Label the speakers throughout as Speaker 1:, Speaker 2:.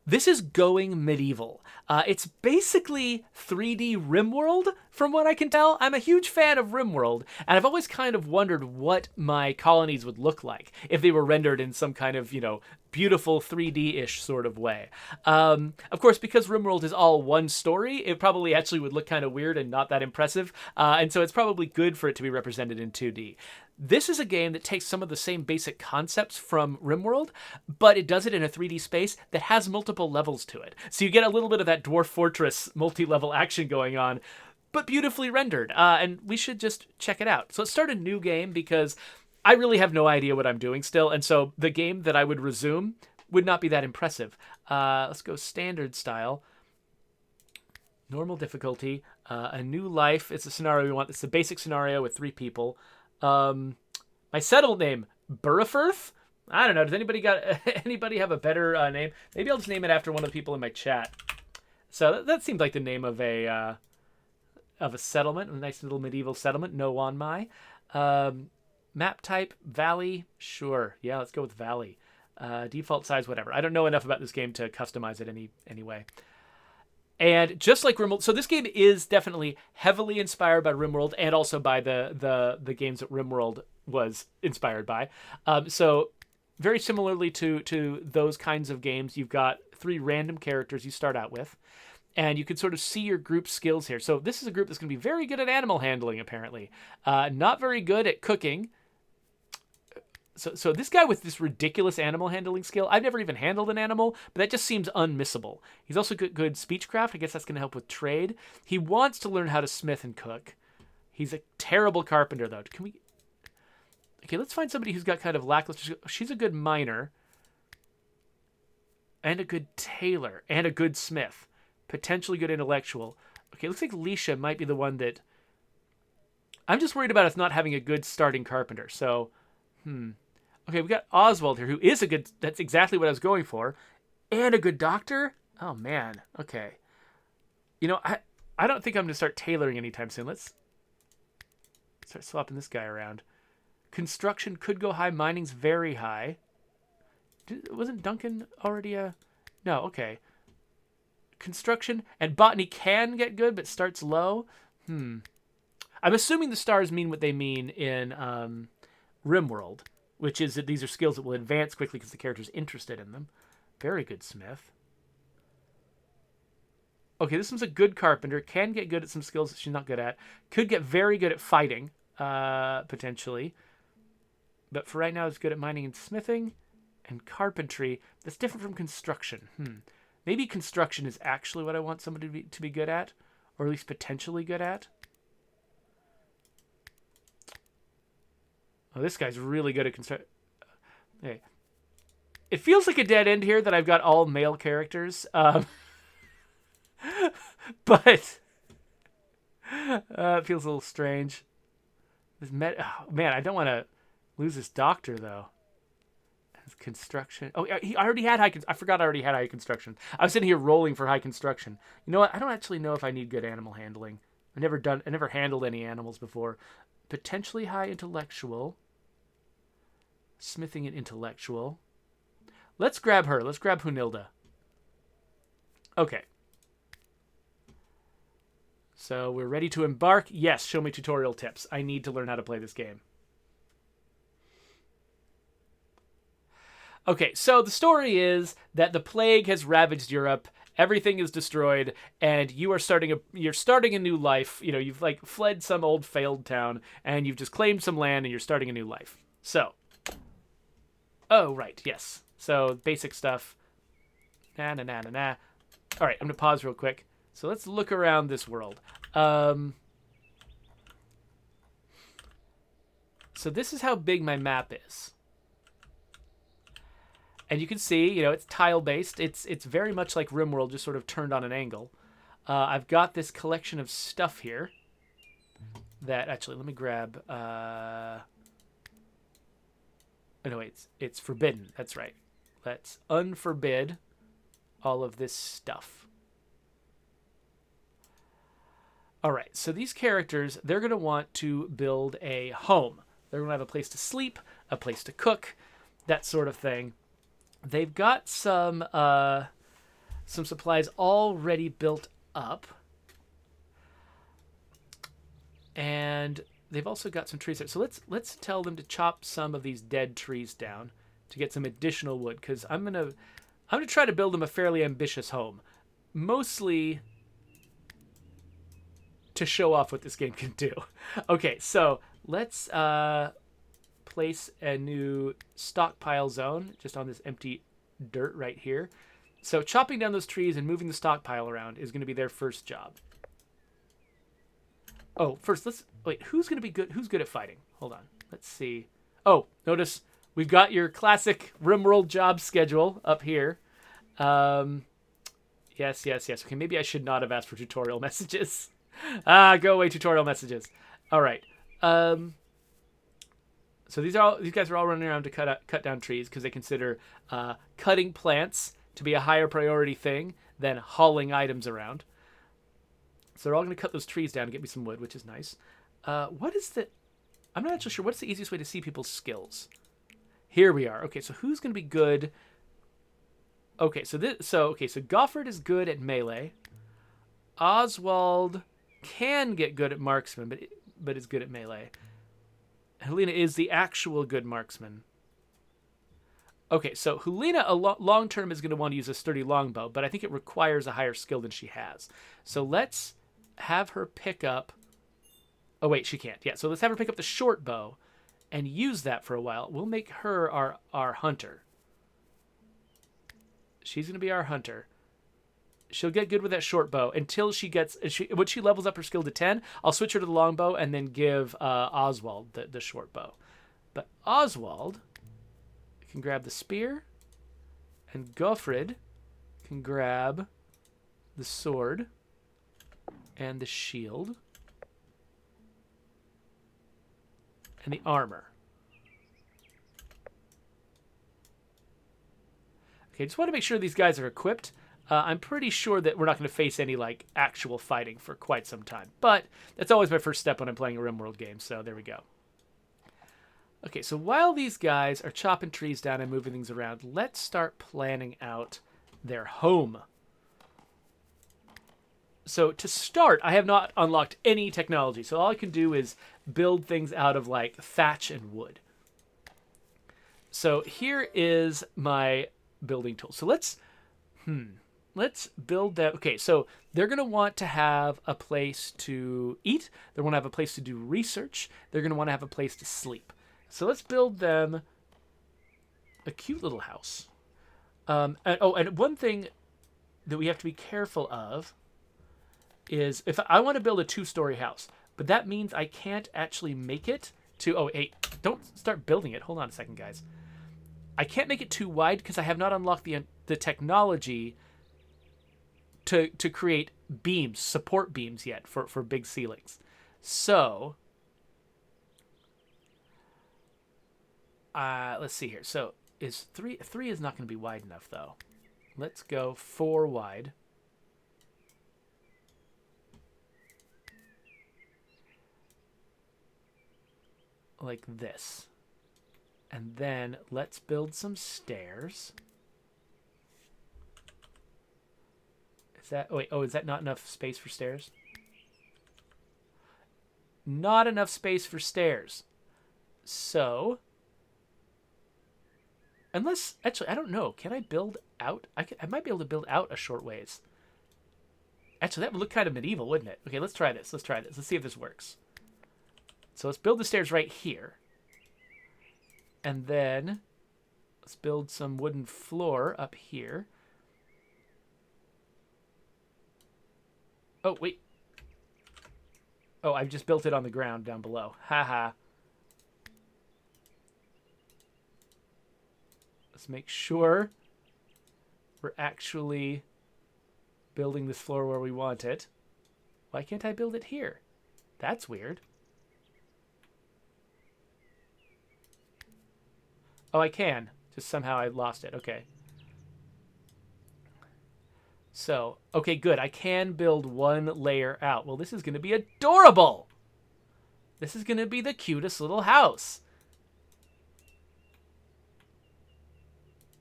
Speaker 1: This is going medieval. It's basically 3D RimWorld, from what I can tell. I'm a huge fan of RimWorld, and I've always kind of wondered what my colonies would look like if they were rendered in some kind of, beautiful 3D-ish sort of way. Of course, because RimWorld is all one story, it probably actually would look kind of weird and not that impressive, and so it's probably good for it to be represented in 2D. This is a game that takes some of the same basic concepts from RimWorld, but it does it in a 3D space that has multiple levels to it. So you get a little bit of that Dwarf Fortress multi-level action going on, but beautifully rendered. And we should just check it out. So let's start a new game because I really have no idea what I'm doing still. And so the game that I would resume would not be that impressive. Let's go standard style. Normal difficulty. A new life. It's a scenario we want. It's a basic scenario with 3 people. My settled name, Burrifirth? I don't know. Does anybody have a better name? Maybe I'll just name it after one of the people in my chat. So that seems like the name of a settlement, a nice little medieval settlement. No on my map type valley. Sure, yeah, let's go with valley. Default size, whatever. I don't know enough about this game to customize it anyway. And just like RimWorld, so this game is definitely heavily inspired by RimWorld and also by the games that RimWorld was inspired by. So very similarly to those kinds of games, you've got 3 random characters you start out with, and you can sort of see your group skills here. So this is a group that's going to be very good at animal handling, apparently. Not very good at cooking. So this guy with this ridiculous animal handling skill, I've never even handled an animal, but that just seems unmissable. He's also good speechcraft. I guess that's going to help with trade. He wants to learn how to smith and cook. He's a terrible carpenter, though. Okay, let's find somebody who's got kind of lackluster. She's a good miner. And a good tailor. And a good smith. Potentially good intellectual. Okay, looks like Leisha might be the one that... I'm just worried about us not having a good starting carpenter, so... Okay, we got Oswald here, who is a good... That's exactly what I was going for. And a good doctor? Oh, man. Okay. I don't think I'm going to start tailoring anytime soon. Let's start swapping this guy around. Construction could go high. Mining's very high. Wasn't Duncan already a... No, okay. Construction and botany can get good, but starts low. I'm assuming the stars mean what they mean in RimWorld, which is that these are skills that will advance quickly because the character's interested in them. Very good smith. Okay, this one's a good carpenter. Can get good at some skills that she's not good at. Could get very good at fighting, potentially. But for right now, it's good at mining and smithing. And carpentry. That's different from construction. Maybe construction is actually what I want somebody to be good at. Or at least potentially good at. Oh, this guy's really good at construction. Okay. It feels like a dead end here that I've got all male characters. But it feels a little strange. Oh, man, I don't want to lose this doctor, though. Construction. Oh, he already had I forgot I already had high construction. I was sitting here rolling for high construction. You know what? I don't actually know if I need good animal handling. I never handled any animals before. Potentially high intellectual. Smithing and intellectual. Let's grab her. Let's grab Hunilda. Okay. So we're ready to embark. Yes, show me tutorial tips. I need to learn how to play this game. Okay, so the story is that the plague has ravaged Europe. Everything is destroyed, and you're starting a new life. You've like fled some old failed town, and you've just claimed some land, and you're starting a new life. So, oh right, yes. So basic stuff. Nah. All right, I'm gonna pause real quick. So let's look around this world. So this is how big my map is. And you can see, it's tile-based. It's very much like RimWorld, just sort of turned on an angle. I've got this collection of stuff here that... Actually, let me grab... Oh, no, wait. It's forbidden. That's right. Let's unforbid all of this stuff. All right, so these characters, they're going to want to build a home. They're going to have a place to sleep, a place to cook, that sort of thing. They've got some some supplies already built up. And they've also got some trees there. So let's tell them to chop some of these dead trees down to get some additional wood, because I'm gonna try to build them a fairly ambitious home, mostly to show off what this game can do. Okay, so let's place a new stockpile zone just on this empty dirt right here. So chopping down those trees and moving the stockpile around is going to be their first job. Oh, first wait, who's going to be good? Who's good at fighting? Hold on. Let's see. Oh, notice we've got your classic RimWorld job schedule up here. Yes. Okay, maybe I should not have asked for tutorial messages. Go away, tutorial messages. All right. So these guys are all running around to cut down trees because they consider cutting plants to be a higher priority thing than hauling items around. So they're all going to cut those trees down and get me some wood, which is nice. What is the... I'm not actually sure. What's the easiest way to see people's skills? Here we are. Okay, so who's going to be good? Okay, so Gofford is good at melee. Oswald can get good at marksman, but is good at melee. Helena is the actual good marksman. Okay, so Helena long term is going to want to use a sturdy longbow, but I think it requires a higher skill than she has. So let's have her pick up... Oh, wait, she can't. Yeah, so let's have her pick up the short bow and use that for a while. We'll make her our hunter. She's going to be our hunter. She'll get good with that short bow until she gets... when she levels up her skill to 10, I'll switch her to the longbow and then give Oswald the short bow. But Oswald can grab the spear, and Goffred can grab the sword and the shield and the armor. Okay, just want to make sure these guys are equipped. I'm pretty sure that we're not going to face any like actual fighting for quite some time, but that's always my first step when I'm playing a RimWorld game, so there we go. Okay, so while these guys are chopping trees down and moving things around, let's start planning out their home. So to start, I have not unlocked any technology, so all I can do is build things out of like thatch and wood. So here is my building tool. So let's build that. Okay, so they're going to want to have a place to eat. They're going to have a place to do research. They're going to want to have a place to sleep. So let's build them a cute little house. And one thing that we have to be careful of is if I want to build a 2-story house, but that means I can't actually make it to... Oh, hey, don't start building it. Hold on a second, guys. I can't make it too wide because I have not unlocked the technology to create beams, support beams yet for big ceilings. So... let's see here. So is three is not going to be wide enough though. Let's go 4 wide. Like this. And then let's build some stairs. Is that... Oh, wait. Oh, is that not enough space for stairs? Not enough space for stairs. So... Unless, actually, I don't know. Can I build out? I might be able to build out a short ways. Actually, that would look kind of medieval, wouldn't it? Okay, let's try this. Let's see if this works. So let's build the stairs right here. And then let's build some wooden floor up here. Oh, wait. Oh, I've just built it on the ground down below. Haha. Let's make sure we're actually building this floor where we want it. Why can't I build it here? That's weird. Oh, I can. Just somehow I lost it. Okay. So, okay, good. I can build 1 layer out. Well, this is going to be adorable. This is going to be the cutest little house.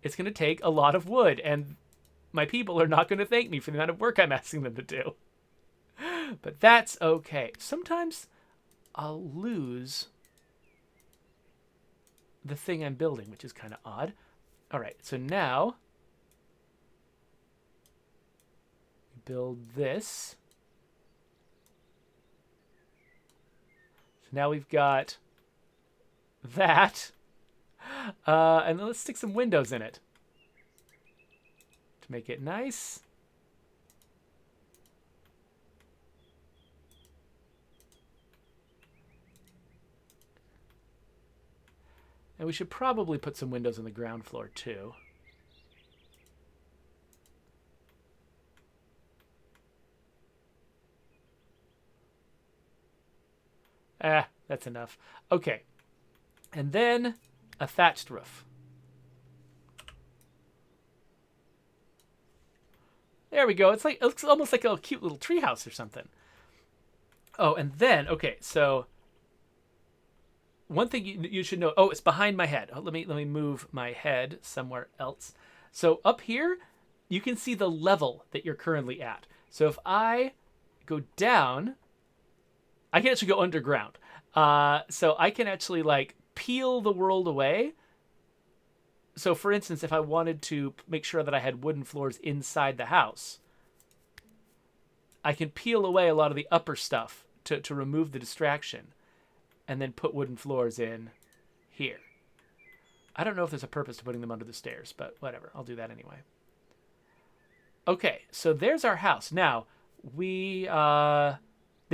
Speaker 1: It's going to take a lot of wood, and my people are not going to thank me for the amount of work I'm asking them to do. But that's okay. Sometimes I'll lose the thing I'm building, which is kind of odd. All right, so now build this. So now we've got that. And then let's stick some windows in it to make it nice. And we should probably put some windows on the ground floor too. That's enough. Okay. And then a thatched roof. There we go. It looks almost like a cute little treehouse or something. Oh, and then, okay, so one thing you should know. Oh, it's behind my head. Oh, let me move my head somewhere else. So up here, you can see the level that you're currently at. So if I go down, I can actually go underground. So I can actually like peel the world away. So for instance, if I wanted to make sure that I had wooden floors inside the house, I can peel away a lot of the upper stuff to remove the distraction and then put wooden floors in here. I don't know if there's a purpose to putting them under the stairs, but whatever. I'll do that anyway. Okay, so there's our house. Now, they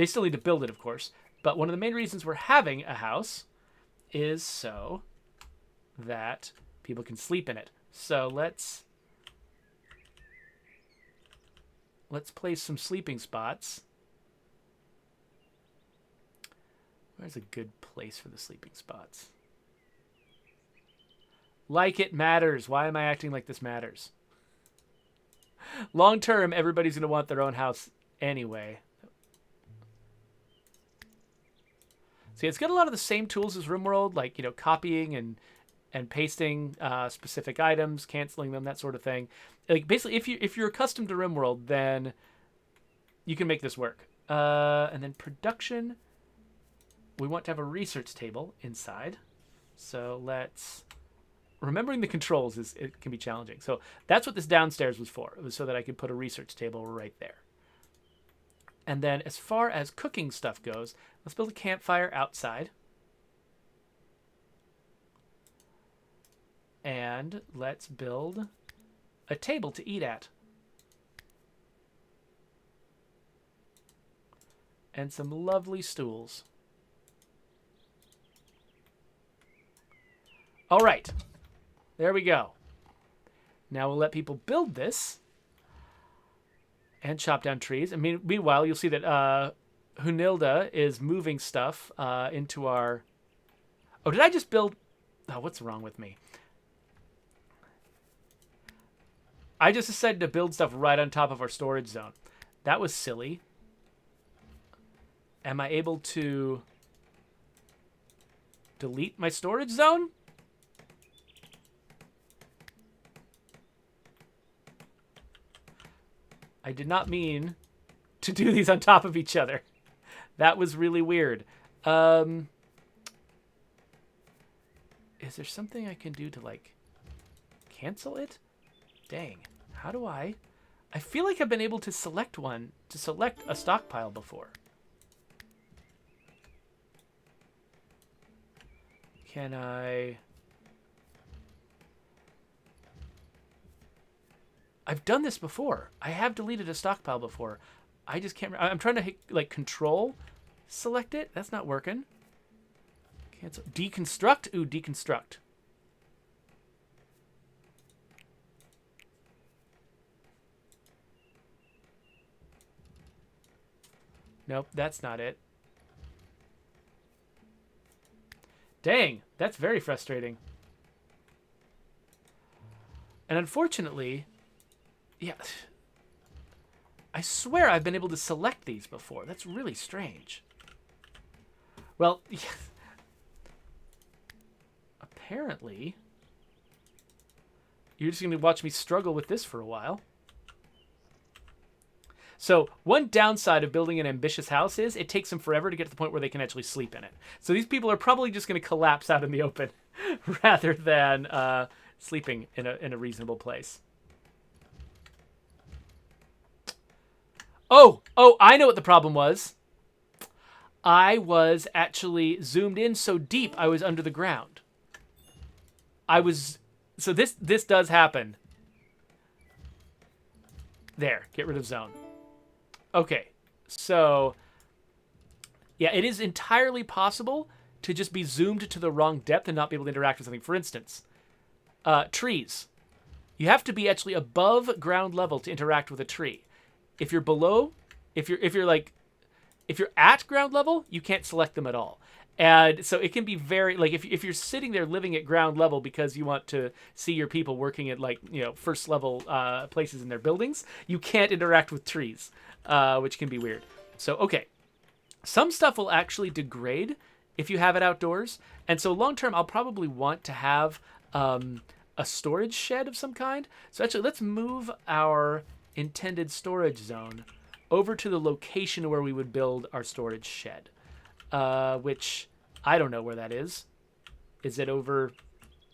Speaker 1: still need to build it, of course, but one of the main reasons we're having a house is so that people can sleep in it. So let's place some sleeping spots. Where's a good place for the sleeping spots? Like it matters. Why am I acting like this matters? Long term, everybody's going to want their own house anyway. See, it's got a lot of the same tools as RimWorld, like, you know, copying and pasting specific items, canceling them, that sort of thing. Like basically, if you're accustomed to RimWorld, then you can make this work. And then production, we want to have a research table inside. So remembering the controls it can be challenging. So that's what this downstairs was for. It was so that I could put a research table right there. And then as far as cooking stuff goes, let's build a campfire outside. And let's build a table to eat at. And some lovely stools. All right. There we go. Now we'll let people build this and chop down trees. I mean, meanwhile, you'll see that Hunilda is moving stuff into our... Oh, did I just build... Oh, what's wrong with me? I just decided to build stuff right on top of our storage zone. That was silly. Am I able to delete my storage zone? I did not mean to do these on top of each other. That was really weird. Is there something I can do to, like, cancel it? Dang. How do I feel like I've been able to select a stockpile before. Can I... I've done this before. I have deleted a stockpile before. I just can't... I'm trying to hit, like, control select it. That's not working. Cancel. Deconstruct? Ooh, deconstruct. Nope, that's not it. Dang, that's very frustrating. And unfortunately, yeah, I swear I've been able to select these before. That's really strange. Well, apparently, you're just going to watch me struggle with this for a while. So one downside of building an ambitious house is it takes them forever to get to the point where they can actually sleep in it. So these people are probably just going to collapse out in the open rather than sleeping in a reasonable place. Oh, I know what the problem was. I was actually zoomed in so deep I was under the ground. So this does happen. There, get rid of zone. Okay, so yeah, it is entirely possible to just be zoomed to the wrong depth and not be able to interact with something. For instance, trees. You have to be actually above ground level to interact with a tree. If you're below, if you're at ground level, you can't select them at all. And so it can be very, like, if you're sitting there living at ground level because you want to see your people working at, like, you know, first level places in their buildings, you can't interact with trees, which can be weird. So, okay. Some stuff will actually degrade if you have it outdoors. And so long term, I'll probably want to have a storage shed of some kind. So actually, let's move our intended storage zone over to the location where we would build our storage shed. Which I don't know where that is. Is it over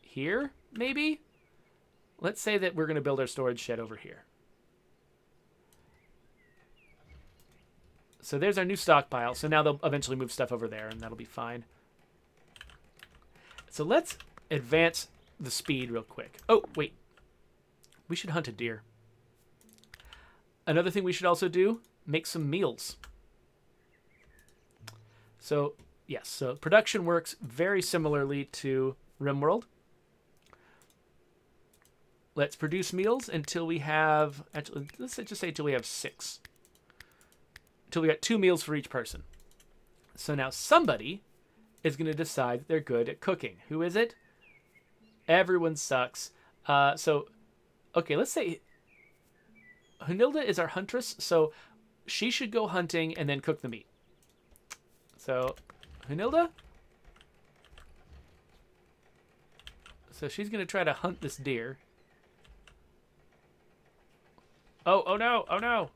Speaker 1: here, maybe? Let's say that we're going to build our storage shed over here. So there's our new stockpile. So now they'll eventually move stuff over there, and that'll be fine. So let's advance the speed real quick. Oh, wait. We should hunt a deer. Another thing we should also do, make some meals. So, yes, so production works very similarly to RimWorld. Let's produce meals until we have, actually, let's just say until we have 6. Until we got 2 meals for each person. So now somebody is going to decide they're good at cooking. Who is it? Everyone sucks. Okay, let's say Hunilda is our huntress, so she should go hunting and then cook the meat. So, Hunilda? So she's going to try to hunt this deer. Oh no, oh no,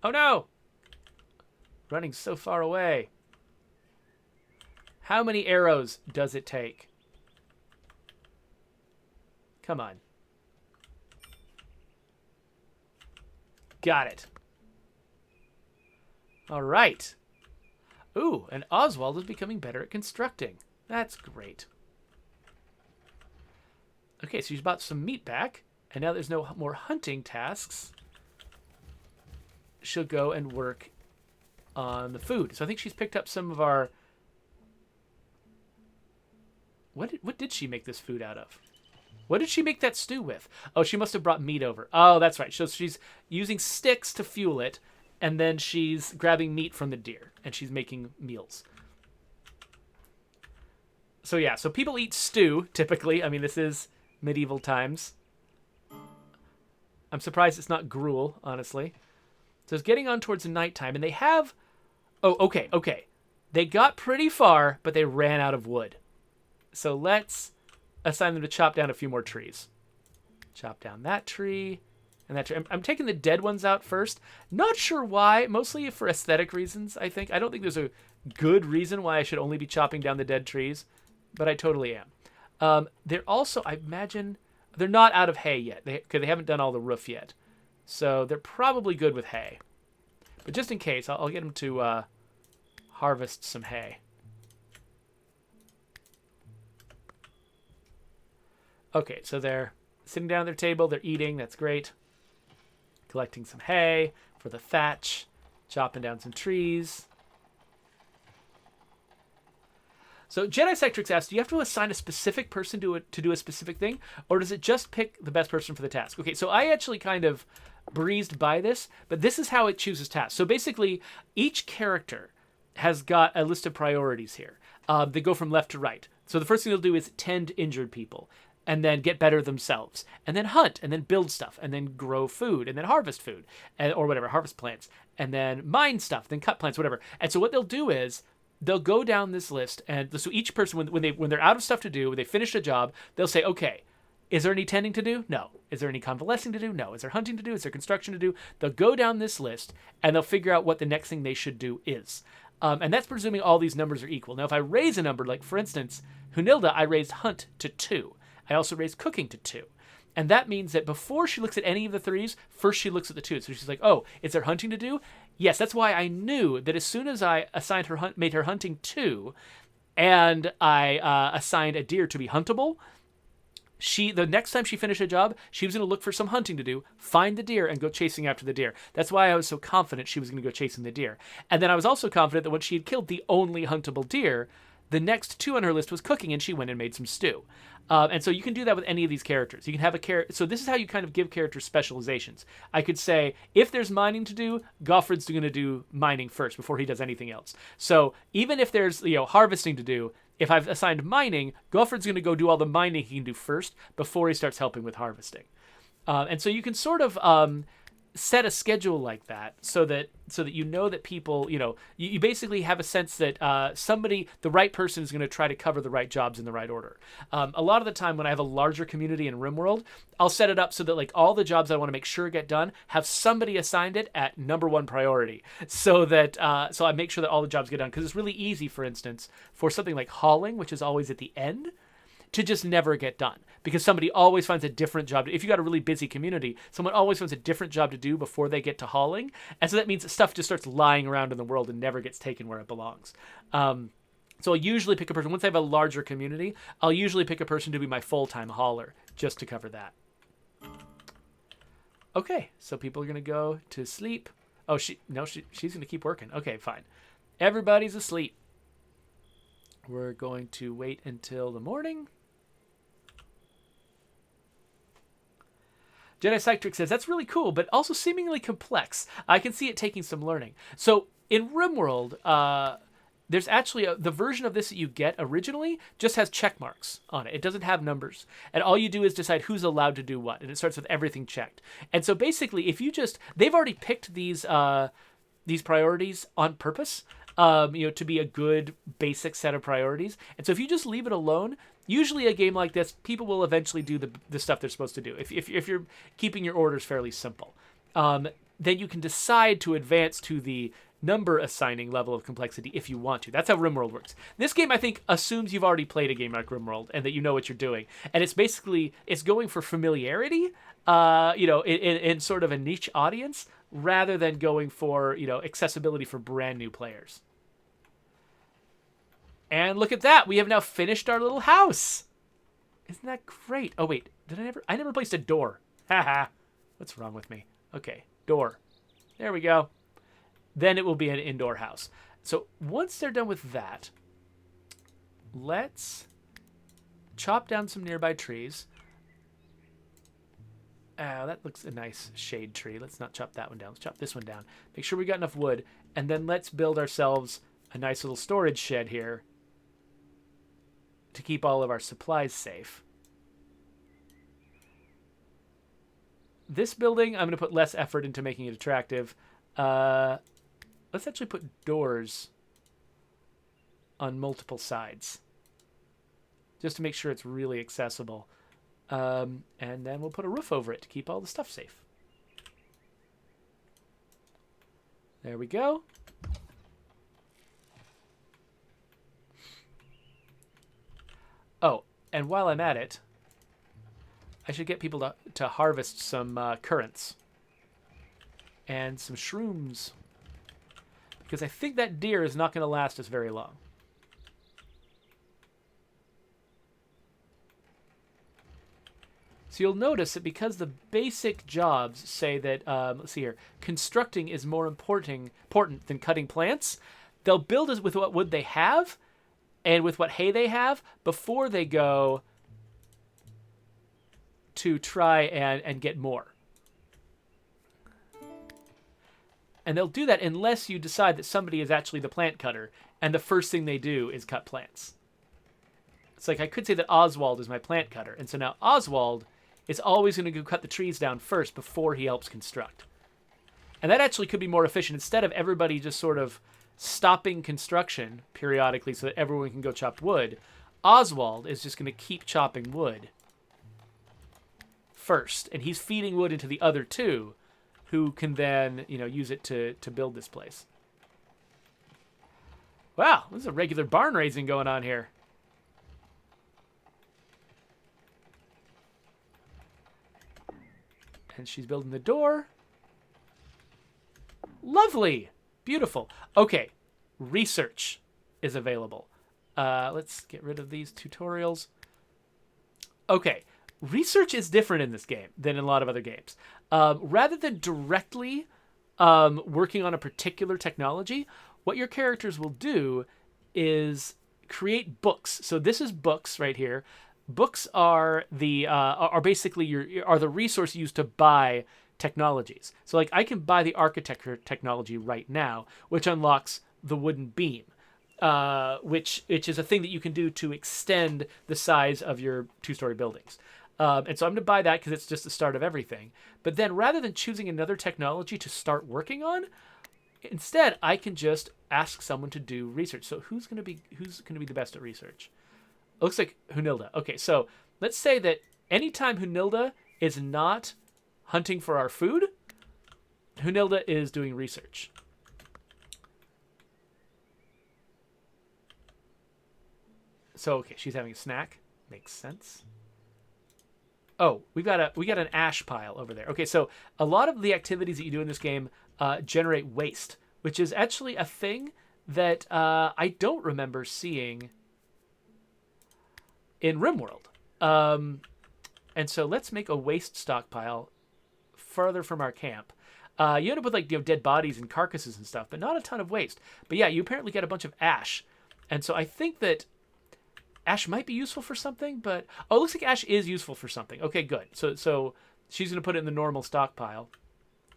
Speaker 1: oh no! Running so far away. How many arrows does it take? Come on. Got it. All right. Ooh, and Oswald is becoming better at constructing. That's great. Okay, so she's bought some meat back, and now there's no more hunting tasks. She'll go and work on the food. So I think she's picked up some of our... What did she make this food out of? What did she make that stew with? Oh, she must have brought meat over. Oh, that's right. So she's using sticks to fuel it, and then she's grabbing meat from the deer, and she's making meals. So yeah, so people eat stew, typically. I mean, this is medieval times. I'm surprised it's not gruel, honestly. So it's getting on towards nighttime, and they have... Oh, okay. They got pretty far, but they ran out of wood. So let's assign them to chop down a few more trees. Chop down that tree and that tree. I'm taking the dead ones out first. Not sure why. Mostly for aesthetic reasons, I think. I don't think there's a good reason why I should only be chopping down the dead trees, but I totally am. They're also, I imagine, they're not out of hay yet because they haven't done all the roof yet. So they're probably good with hay. But just in case, I'll get them to harvest some hay. Okay, so they're sitting down at their table. They're eating. That's great. Collecting some hay for the thatch. Chopping down some trees. So Jedi Sectrix asks, do you have to assign a specific person to do a specific thing? Or does it just pick the best person for the task? Okay, so I actually kind of breezed by this, but this is how it chooses tasks. So basically, each character has got a list of priorities here. They go from left to right. So the first thing they'll do is tend injured people, and then get better themselves, and then hunt, and then build stuff, and then grow food, and then harvest food, or whatever, harvest plants, and then mine stuff, then cut plants, whatever. And so what they'll do is they'll go down this list, and so each person, when they're out of stuff to do, when they finish a job, they'll say, okay, Is there any tending to do? No. Is there any convalescing to do? No. Is there hunting to do? Is there construction to do? They'll go down this list, and they'll figure out what the next thing they should do is. And that's presuming all these numbers are equal. Now, if I raise a number, like, for instance, Hunilda, I raised hunt to 2. I also raised cooking to 2. And that means that before she looks at any of the 3s, first she looks at the 2s. So she's like, oh, is there hunting to do? Yes, that's why I knew that as soon as I assigned her made her hunting 2, and I assigned a deer to be huntable, the next time she finished a job, she was going to look for some hunting to do, find the deer, and go chasing after the deer. That's why I was so confident she was going to go chasing the deer. And then I was also confident that when she had killed the only huntable deer, the next 2 on her list was cooking, and she went and made some stew. And so you can do that with any of these characters. You can have a character. So this is how you kind of give characters specializations. I could say, if there's mining to do, Goffred's going to do mining first before he does anything else. So even if there's harvesting to do, if I've assigned mining, Goffred's going to go do all the mining he can do first before he starts helping with harvesting. And so you can sort of set a schedule like that so that you know that people, you basically have a sense that the right person is going to try to cover the right jobs in the right order. A lot of the time when I have a larger community in RimWorld, I'll set it up so that like all the jobs I want to make sure get done have somebody assigned it at number 1 priority, so that so I make sure that all the jobs get done, because it's really easy, for instance, for something like hauling, which is always at the end, to just never get done, because somebody always finds a different job. If you got a really busy community, someone always finds a different job to do before they get to hauling. And so that means that stuff just starts lying around in the world and never gets taken where it belongs. So I'll usually pick a person, once I have a larger community, I'll usually pick a person to be my full-time hauler just to cover that. Okay, so people are going to go to sleep. Oh, she's going to keep working. Okay, fine. Everybody's asleep. We're going to wait until the morning. Jedi Cytric says, that's really cool, but also seemingly complex. I can see it taking some learning. So in RimWorld, there's actually the version of this that you get originally just has check marks on it. It doesn't have numbers. And all you do is decide who's allowed to do what. And it starts with everything checked. And so basically, if you they've already picked these priorities on purpose, to be a good basic set of priorities. And so if you just leave it alone, usually a game like this, people will eventually do the stuff they're supposed to do. If you're keeping your orders fairly simple, then you can decide to advance to the number assigning level of complexity if you want to. That's how RimWorld works. This game, I think, assumes you've already played a game like RimWorld and that you know what you're doing. And it's going for familiarity, in sort of a niche audience, rather than going for, accessibility for brand new players. And look at that. We have now finished our little house. Isn't that great? Oh, wait. I never placed a door. Haha. What's wrong with me? Okay. Door. There we go. Then it will be an indoor house. So once they're done with that, let's chop down some nearby trees. Oh, that looks a nice shade tree. Let's not chop that one down. Let's chop this one down. Make sure we got enough wood. And then let's build ourselves a nice little storage shed here to keep all of our supplies safe. This building, I'm going to put less effort into making it attractive. Let's actually put doors on multiple sides, just to make sure it's really accessible. And then we'll put a roof over it to keep all the stuff safe. There we go. Oh, and while I'm at it, I should get people to harvest some currants and some shrooms, because I think that deer is not going to last us very long. So you'll notice that because the basic jobs say that, let's see here, constructing is more important than cutting plants, they'll build it with what wood they have and with what hay they have before they go to try and get more. And they'll do that unless you decide that somebody is actually the plant cutter and the first thing they do is cut plants. It's like I could say that Oswald is my plant cutter, and so now Oswald is always going to go cut the trees down first before he helps construct. And that actually could be more efficient. Instead of everybody just sort of stopping construction periodically so that everyone can go chop wood, Oswald is just going to keep chopping wood first, and he's feeding wood into the other two, who can then, use it to build this place. Wow, there's a regular barn raising going on here. And she's building the door. Lovely. Beautiful. Okay, research is available. Let's get rid of these tutorials. Okay, research is different in this game than in a lot of other games. Rather than directly working on a particular technology, what your characters will do is create books. So this is books right here. Books are are basically the resource used to buy technologies. So like I can buy the architecture technology right now, which unlocks the wooden beam, which is a thing that you can do to extend the size of your two-story buildings. And so I'm going to buy that because it's just the start of everything. But then rather than choosing another technology to start working on, instead I can just ask someone to do research. So who's going to be the best at research? It looks like Hunilda. Okay, so let's say that anytime Hunilda is not hunting for our food, Hunilda is doing research. So okay, she's having a snack. Makes sense. Oh, we got an ash pile over there. Okay, so a lot of the activities that you do in this game generate waste, which is actually a thing that I don't remember seeing in RimWorld. And so let's make a waste stockpile further from our camp. You end up with like dead bodies and carcasses and stuff, but not a ton of waste. But yeah, you apparently get a bunch of ash, and so I think that ash might be useful for something. But it looks like ash is useful for something. Okay, good. So she's gonna put it in the normal stockpile,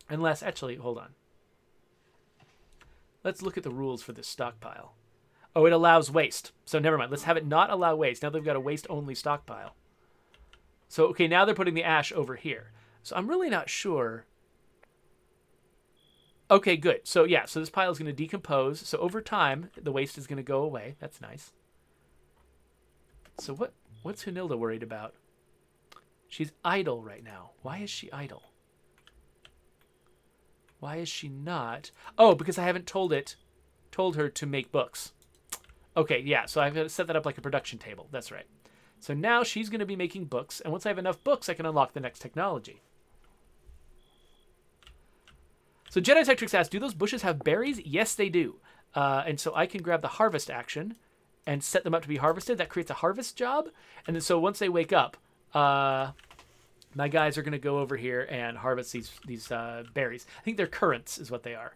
Speaker 1: unless actually hold on. Let's look at the rules for this stockpile. Oh, it allows waste. So never mind. Let's have it not allow waste. Now they've got a waste-only stockpile. So, okay, now they're putting the ash over here. So I'm really not sure. Okay, good. So, yeah, so this pile is going to decompose. So over time, the waste is going to go away. That's nice. So what's Hunilda worried about? She's idle right now. Why is she idle? Why is she not? Oh, because I haven't told her to make books. Okay, yeah, so I've got to set that up like a production table. That's right. So now she's going to be making books, and once I have enough books, I can unlock the next technology. So Jedi Tectrix asks, do those bushes have berries? Yes, they do. And so I can grab the harvest action and set them up to be harvested. That creates a harvest job. And then so once they wake up, my guys are going to go over here and harvest these berries. I think they're currants is what they are.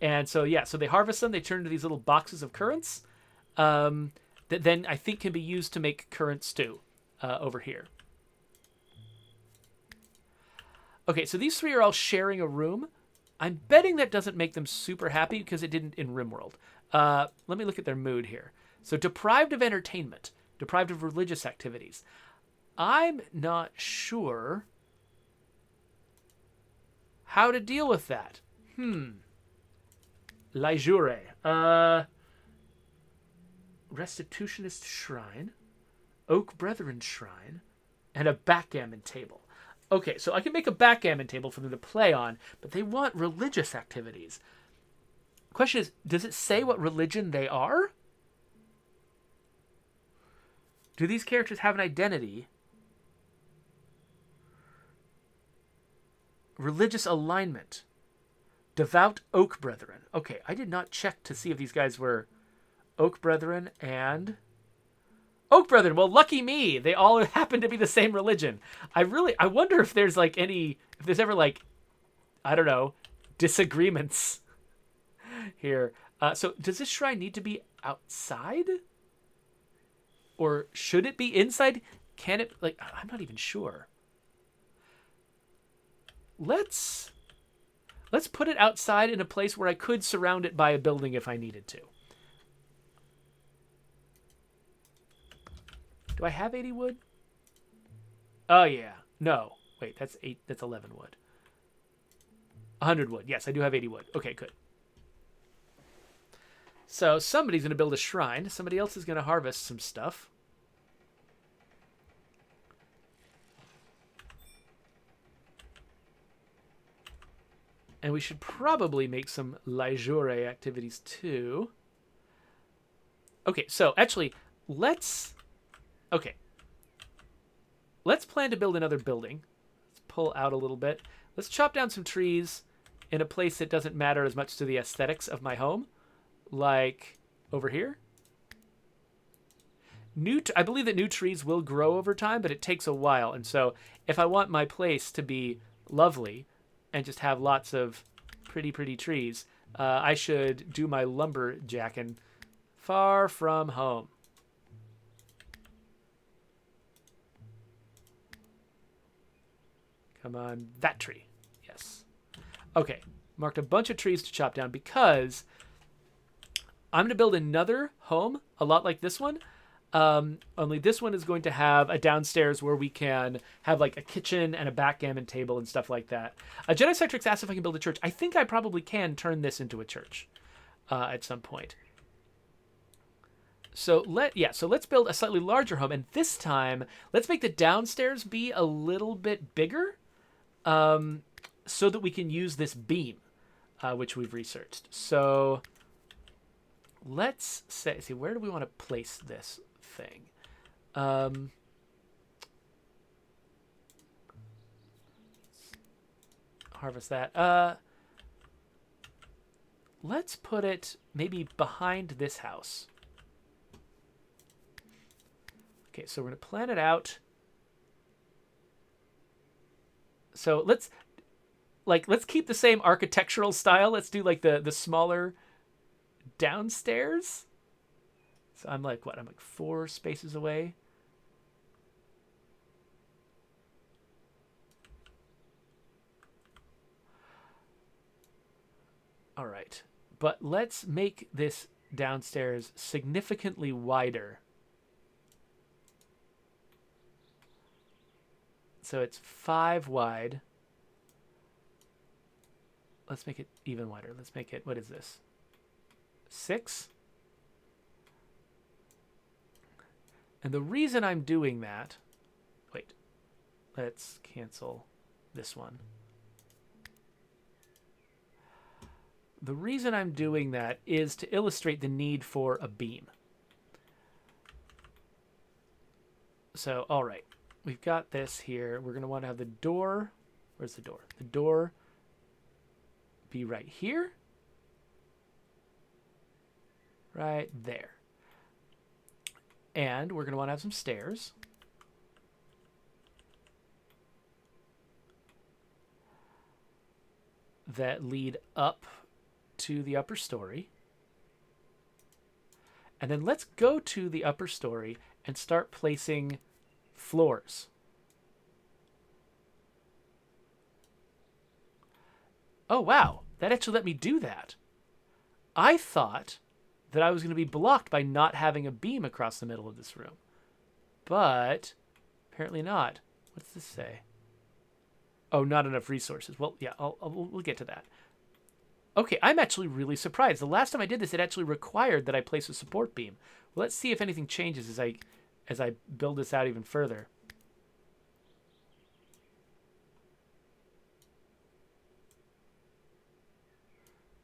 Speaker 1: And so, yeah, so they harvest them. They turn into these little boxes of currants that then I think can be used to make currant stew over here. Okay, so these three are all sharing a room. I'm betting that doesn't make them super happy because it didn't in RimWorld. Let me look at their mood here. So deprived of entertainment, deprived of religious activities. I'm not sure how to deal with that. La Jure. Restitutionist Shrine, Oak Brethren Shrine, and a backgammon table. Okay, so I can make a backgammon table for them to play on, but they want religious activities. Question is, does it say what religion they are? Do these characters have an identity? Religious alignment. Devout Oak Brethren. Okay, I did not check to see if these guys were Oak Brethren and Oak Brethren. Well, lucky me. They all happen to be the same religion. I wonder if there's like if there's ever like, I don't know, disagreements here. So does this shrine need to be outside? Or should it be inside? Can it, like, I'm not even sure. Let's put it outside in a place where I could surround it by a building if I needed to. Do I have 80 wood? Oh, yeah. No. Wait, that's 11 wood. 100 wood. Yes, I do have 80 wood. Okay, good. So somebody's going to build a shrine. Somebody else is going to harvest some stuff. And we should probably make some leisure activities too. Okay, so actually, let's plan to build another building. Let's pull out a little bit. Let's chop down some trees in a place that doesn't matter as much to the aesthetics of my home, like over here. I believe that new trees will grow over time, but it takes a while. And so if I want my place to be lovely and just have lots of pretty, pretty trees, I should do my lumberjacking far from home. Come on, that tree. Yes. Okay, marked a bunch of trees to chop down because I'm going to build another home, a lot like this one. Only this one is going to have a downstairs where we can have like a kitchen and a backgammon table and stuff like that. Jedi Sectrix asked if I can build a church. I think I probably can turn this into a church at some point. So let's build a slightly larger home, and this time let's make the downstairs be a little bit bigger, so that we can use this beam, which we've researched. So let's see, where do we want to place this thing? Harvest that. Let's put it maybe behind this house. Okay, so we're going to plan it out. So let's keep the same architectural style. Let's do like the smaller downstairs. So I'm like 4 spaces away. All right. But let's make this downstairs significantly wider. So it's 5 wide. Let's make it even wider. Let's make it, what is this? 6? And the reason I'm doing that, wait, let's cancel this one. The reason I'm doing that is to illustrate the need for a beam. So, all right. We've got this here. We're going to want to have the door. Where's the door? The door be right here. Right there. And we're going to want to have some stairs. That lead up to the upper story. And then let's go to the upper story and start placing floors. Oh, wow. That actually let me do that. I thought that I was going to be blocked by not having a beam across the middle of this room. But apparently not. What does this say? Oh, not enough resources. Well, yeah, we'll get to that. Okay, I'm actually really surprised. The last time I did this, it actually required that I place a support beam. Well, let's see if anything changes as I build this out even further.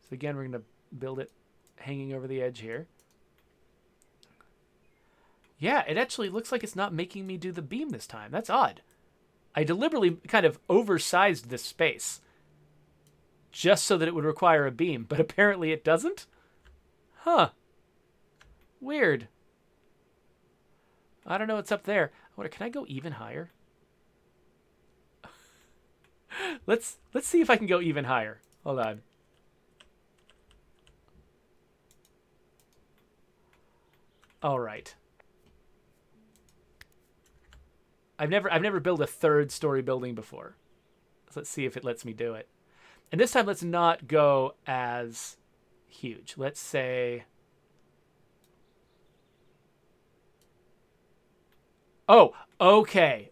Speaker 1: So again, we're going to build it hanging over the edge here. Yeah, it actually looks like it's not making me do the beam this time. That's odd. I deliberately kind of oversized this space just so that it would require a beam, but apparently it doesn't? Huh. Weird. I don't know what's up there. I wonder, can I go even higher? Let's see if I can go even higher. Hold on. All right. I've never built a 3rd story building before. So let's see if it lets me do it. And this time let's not go as huge. Let's say, oh, okay.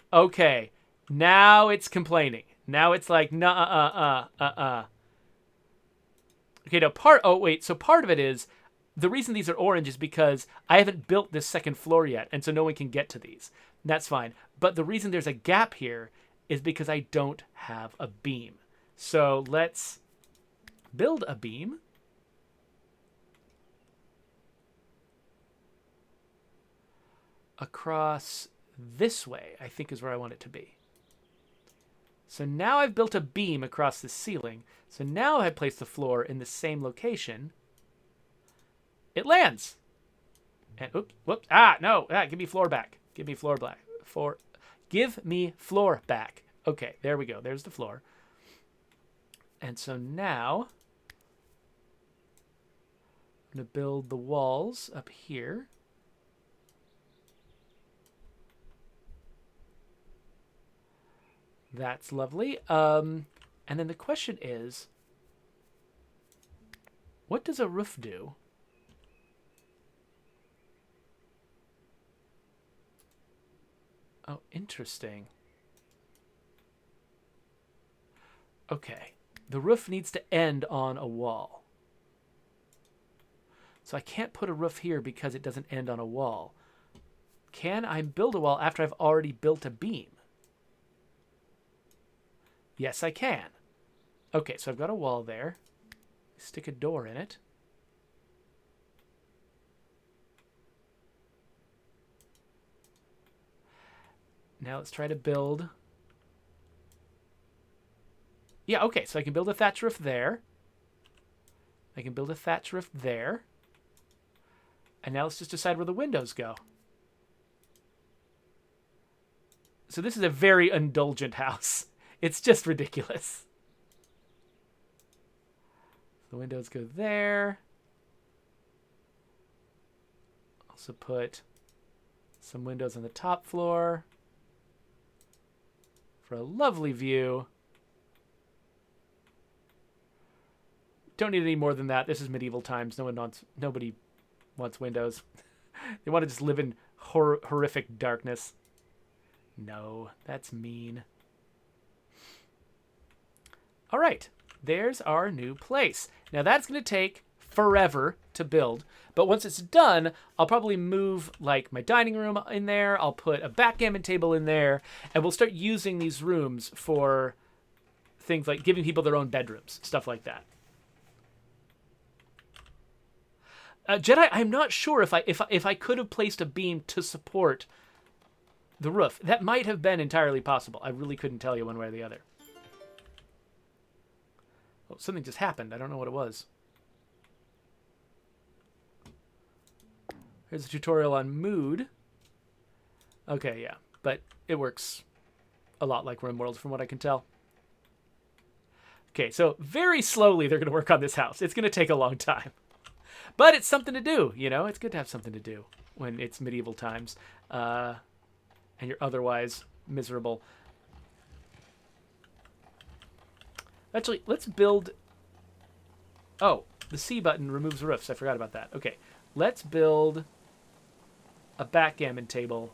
Speaker 1: Now it's complaining. Now it's like, Okay, now so part of it is, the reason these are orange is because I haven't built this 2nd floor yet, and so no one can get to these. That's fine. But the reason there's a gap here is because I don't have a beam. So let's build a beam. Across this way, I think is where I want it to be. So now I've built a beam across the ceiling. So now I place the floor in the same location. It lands. And oops, whoops. Ah, no. Ah, give me floor back. Give me floor back. Give me floor back. Okay, there we go. There's the floor. And so now I'm going to build the walls up here. That's lovely. And then the question is, what does a roof do? Oh, interesting. Okay. The roof needs to end on a wall. So I can't put a roof here because it doesn't end on a wall. Can I build a wall after I've already built a beam? Yes, I can. Okay, so I've got a wall there. Stick a door in it. Now let's try to build. Yeah, okay, so I can build a thatch roof there. I can build a thatch roof there. And now let's just decide where the windows go. So this is a very indulgent house. It's just ridiculous. The windows go there. Also put some windows on the top floor for a lovely view. Don't need any more than that. This is medieval times. Nobody wants windows. They want to just live in horrific darkness. No, that's mean. All right, there's our new place. Now that's going to take forever to build, but once it's done, I'll probably move like my dining room in there. I'll put a backgammon table in there, and we'll start using these rooms for things like giving people their own bedrooms, stuff like that. Jedi, I'm not sure if I could have placed a beam to support the roof. That might have been entirely possible. I really couldn't tell you one way or the other. Oh, something just happened. I don't know what it was. Here's a tutorial on mood. Okay, yeah. But it works a lot like RimWorld from what I can tell. Okay, so very slowly they're going to work on this house. It's going to take a long time. But it's something to do, you know? It's good to have something to do when it's medieval times. And you're otherwise miserable. Actually, let's build... Oh, the C button removes roofs. I forgot about that. Okay, let's build a backgammon table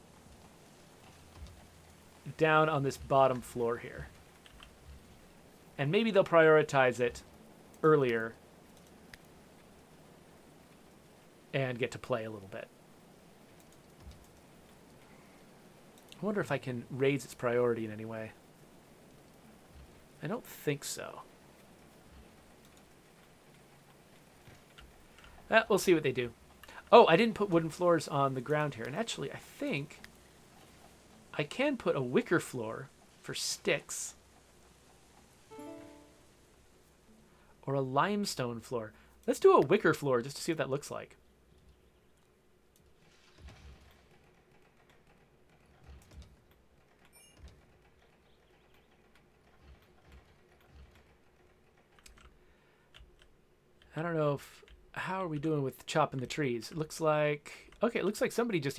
Speaker 1: down on this bottom floor here. And maybe they'll prioritize it earlier and get to play a little bit. I wonder if I can raise its priority in any way. I don't think so. We'll see what they do. Oh, I didn't put wooden floors on the ground here. And actually, I think I can put a wicker floor for sticks. Or a limestone floor. Let's do a wicker floor just to see what that looks like. I don't know if... How are we doing with chopping the trees? It looks like... Okay, it looks like somebody just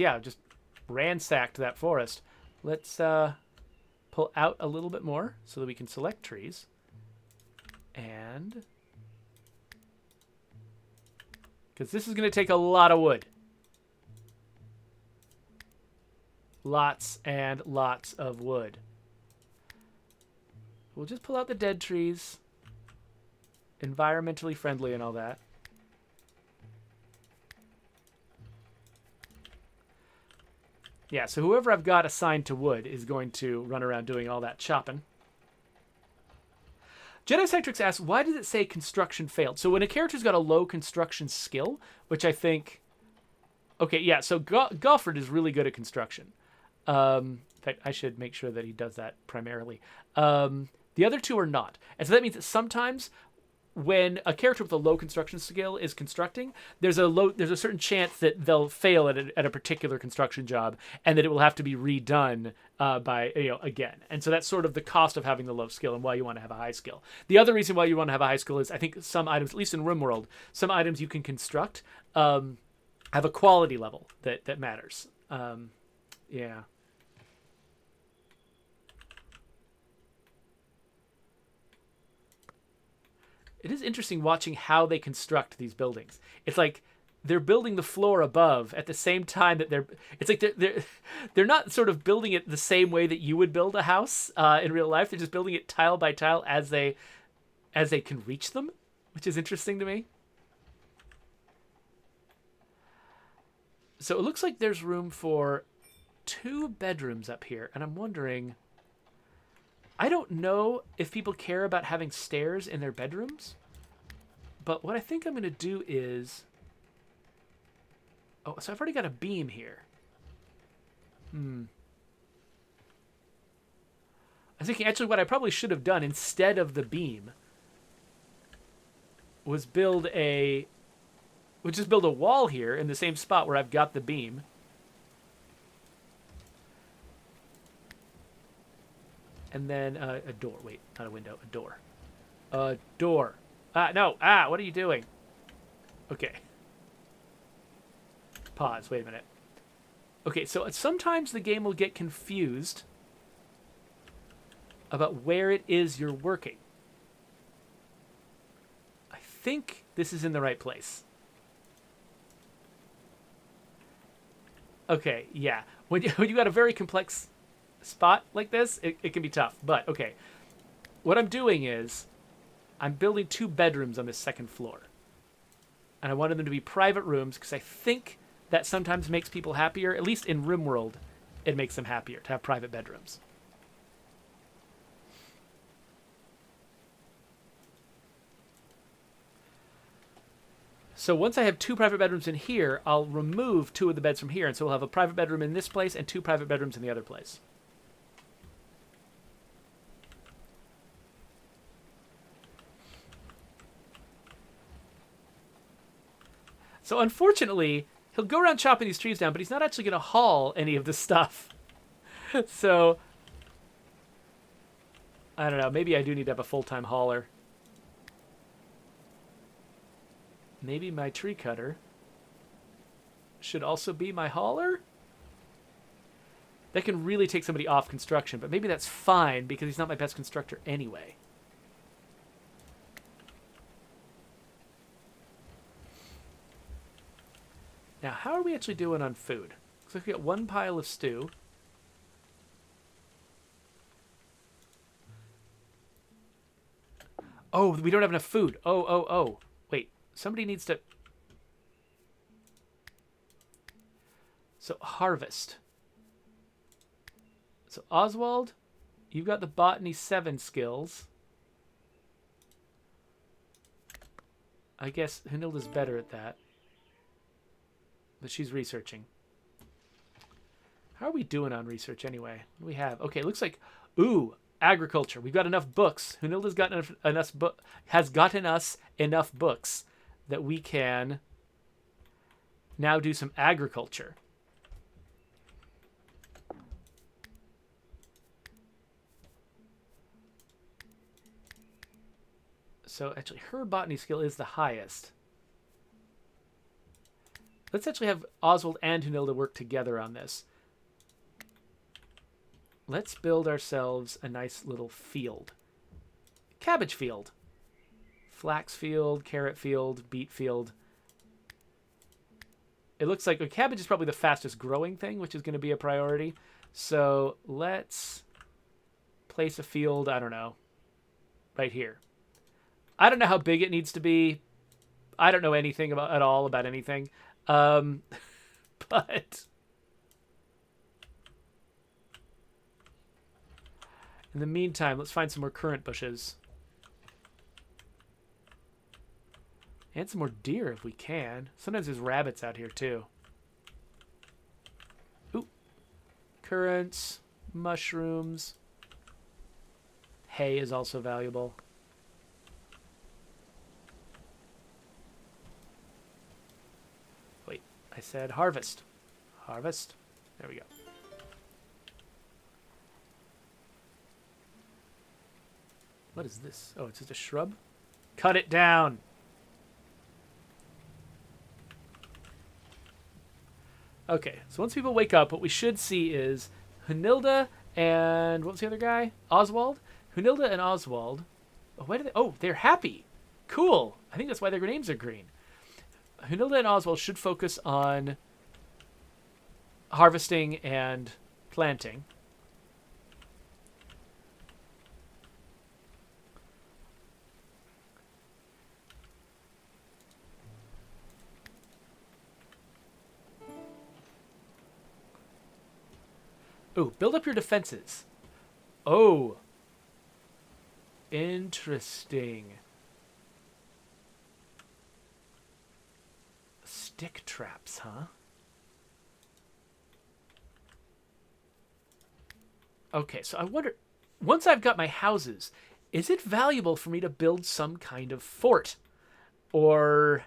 Speaker 1: ransacked that forest. Let's pull out a little bit more so that we can select trees. And... because this is going to take a lot of wood. Lots and lots of wood. We'll just pull out the dead trees. Environmentally friendly and all that. Yeah, so whoever I've got assigned to wood is going to run around doing all that chopping. Jedi Centrix asks, why did it say construction failed? So when a character's got a low construction skill, which I think... Okay, yeah, so Gofford is really good at construction. In fact, I should make sure that he does that primarily. The other two are not. And so that means that sometimes when a character with a low construction skill is constructing, there's a certain chance that they'll fail at a particular construction job, and that it will have to be redone by again. And so that's sort of the cost of having the low skill and why you want to have a high skill. The other reason why you want to have a high skill is I think some items, at least in RimWorld, some items you can construct have a quality level that matters. Yeah. It is interesting watching how they construct these buildings. It's like they're building the floor above at the same time that they're not sort of building it the same way that you would build a house in real life. They're just building it tile by tile as they can reach them, which is interesting to me. So it looks like there's room for 2 bedrooms up here, and I'm wondering, I don't know if people care about having stairs in their bedrooms, but what I think I'm going to do is... Oh, so I've already got a beam here. I was thinking, actually, what I probably should have done instead of the beam was just build a wall here in the same spot where I've got the beam. And then a door. Wait, not a window. A door. A door. No. What are you doing? Okay. Pause. Wait a minute. Okay, so sometimes the game will get confused about where it is you're working. I think this is in the right place. Okay, yeah. When you got a very complex spot like this, it can be tough. But, okay. What I'm doing is I'm building 2 bedrooms on this second floor. And I wanted them to be private rooms because I think that sometimes makes people happier. At least in RimWorld, it makes them happier to have private bedrooms. So once I have 2 private bedrooms in here, I'll remove 2 of the beds from here. And so we'll have a private bedroom in this place and 2 private bedrooms in the other place. So unfortunately, he'll go around chopping these trees down, but he's not actually going to haul any of the stuff. So, I don't know. Maybe I do need to have a full-time hauler. Maybe my tree cutter should also be my hauler? That can really take somebody off construction, but maybe that's fine because he's not my best constructor anyway. Now, how are we actually doing on food? Looks like we got 1 pile of stew. Oh, we don't have enough food. Oh. Wait, somebody needs to... So, harvest. So, Oswald, you've got the Botany 7 skills. I guess Hunilda's better at that. But she's researching. How are we doing on research anyway? What do we have? Okay, looks like... Ooh, agriculture. We've got enough books. Hunilda's has gotten us enough books that we can now do some agriculture. So actually, her botany skill is the highest. Let's actually have Oswald and Hunilda work together on this. Let's build ourselves a nice little field. Cabbage field. Flax field, carrot field, beet field. It looks like a cabbage is probably the fastest growing thing, which is going to be a priority. So let's place a field, I don't know, right here. I don't know how big it needs to be. I don't know anything at all about anything. But in the meantime, let's find some more currant bushes. And some more deer if we can. Sometimes there's rabbits out here too. Ooh. Currants, mushrooms. Hay is also valuable. Wait, I said harvest. Harvest. There we go. What is this? Oh, it's just a shrub? Cut it down! Okay, so once people wake up, what we should see is Hunilda and... what was the other guy? Oswald? Hunilda and Oswald. Oh, why do they... oh, they're happy! Cool! I think that's why their names are green. Hunilda and Oswald should focus on harvesting and planting. Ooh, build up your defenses. Oh. Interesting. Stick traps, huh? Okay, so I wonder, once I've got my houses, is it valuable for me to build some kind of fort? Or,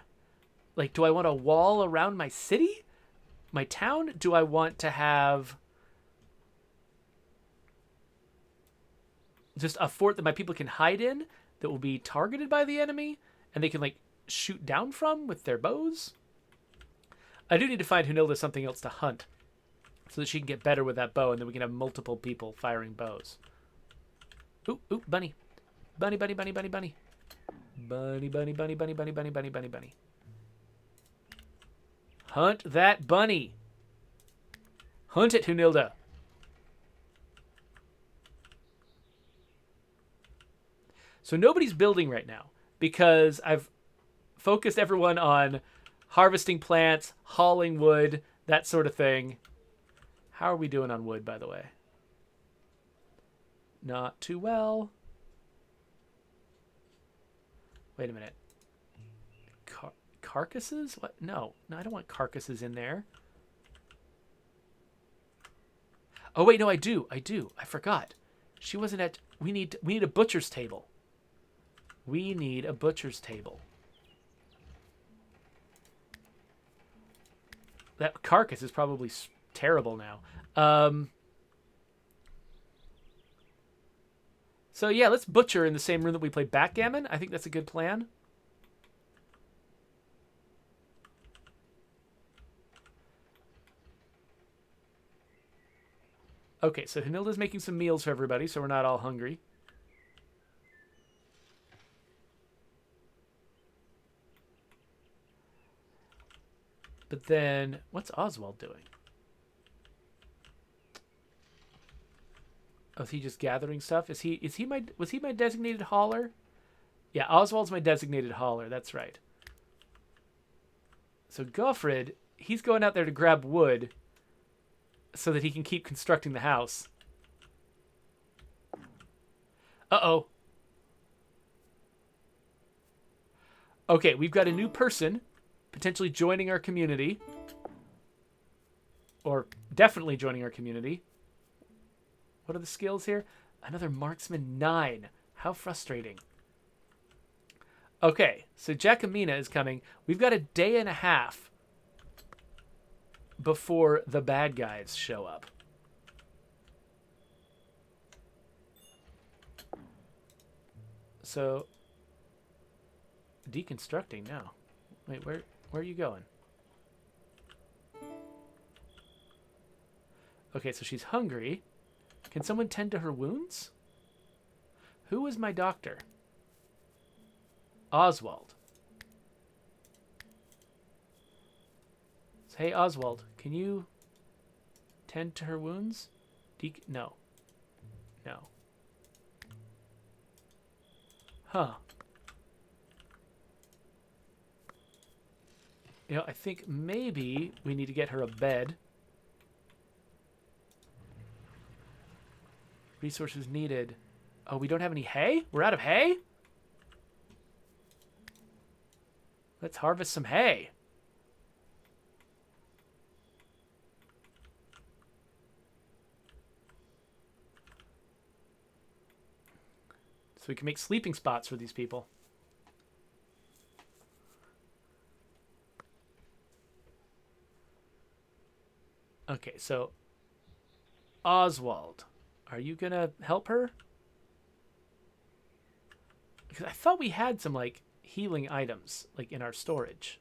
Speaker 1: like, do I want a wall around my city? My town? Do I want to have just a fort that my people can hide in that will be targeted by the enemy and they can, like, shoot down from with their bows? I do need to find Hunilda something else to hunt so that she can get better with that bow and then we can have multiple people firing bows. Ooh, ooh, bunny. Bunny, bunny, bunny, bunny, bunny. Bunny, bunny, bunny, bunny, bunny, bunny, bunny, bunny, bunny. Hunt that bunny. Hunt it, Hunilda. So nobody's building right now because I've focused everyone on harvesting plants, hauling wood, that sort of thing. How are we doing on wood, by the way? Not too well. Wait a minute. Carcasses? What? No, I don't want carcasses in there. Oh wait, no, I do. I forgot. She wasn't at. We need a butcher's table. We need a butcher's table. That carcass is probably terrible now. So yeah, let's butcher in the same room that we play backgammon. I think that's a good plan. Okay, so Hunilda's making some meals for everybody, so we're not all hungry. But then, what's Oswald doing? Oh, is he just gathering stuff? Was he my designated hauler? Yeah, Oswald's my designated hauler, that's right. So Goffred, he's going out there to grab wood so that he can keep constructing the house. Uh-oh. Okay, we've got a new person potentially joining our community. Or definitely joining our community. What are the skills here? Another marksman 9. How frustrating. Okay, so Jacomina is coming. We've got a day and a half before the bad guys show up. So, deconstructing now. Wait, where are you going? Okay, so she's hungry. Can someone tend to her wounds? Who is my doctor? Oswald. So, hey, Oswald, can you tend to her wounds? No. No. Huh. You know, I think maybe we need to get her a bed. Resources needed. Oh, we don't have any hay? We're out of hay? Let's harvest some hay. So we can make sleeping spots for these people. Okay, so Oswald, are you gonna help her? Because I thought we had some, like, healing items, like, in our storage.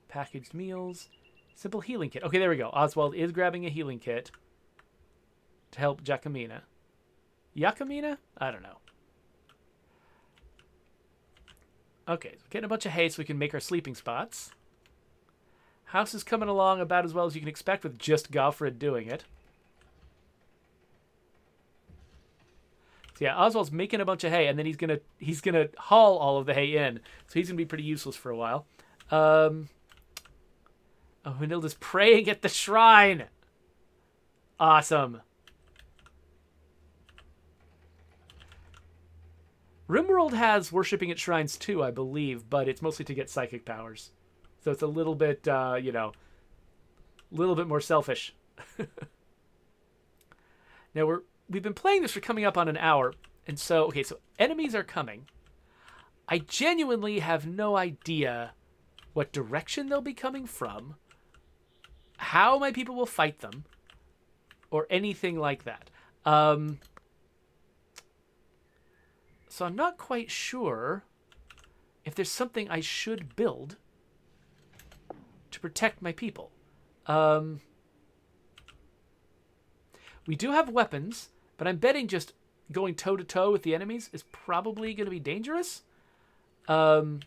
Speaker 1: Packaged meals. Simple healing kit. Okay, there we go. Oswald is grabbing a healing kit to help Jacamina. Yakamina? I don't know. Okay, so getting a bunch of hay so we can make our sleeping spots. House is coming along about as well as you can expect with just Goffred doing it. So yeah, Oswald's making a bunch of hay, and then he's gonna haul all of the hay in. So he's gonna be pretty useless for a while. Oh, Vanilda's praying at the shrine. Awesome. RimWorld has worshipping at shrines too, I believe, but it's mostly to get psychic powers. So it's a little bit, a little bit more selfish. Now we've been playing this for coming up on an hour, and so enemies are coming. I genuinely have no idea what direction they'll be coming from, how my people will fight them, or anything like that. So I'm not quite sure if there's something I should build to protect my people. We do have weapons, but I'm betting just going toe-to-toe with the enemies is probably going to be dangerous. But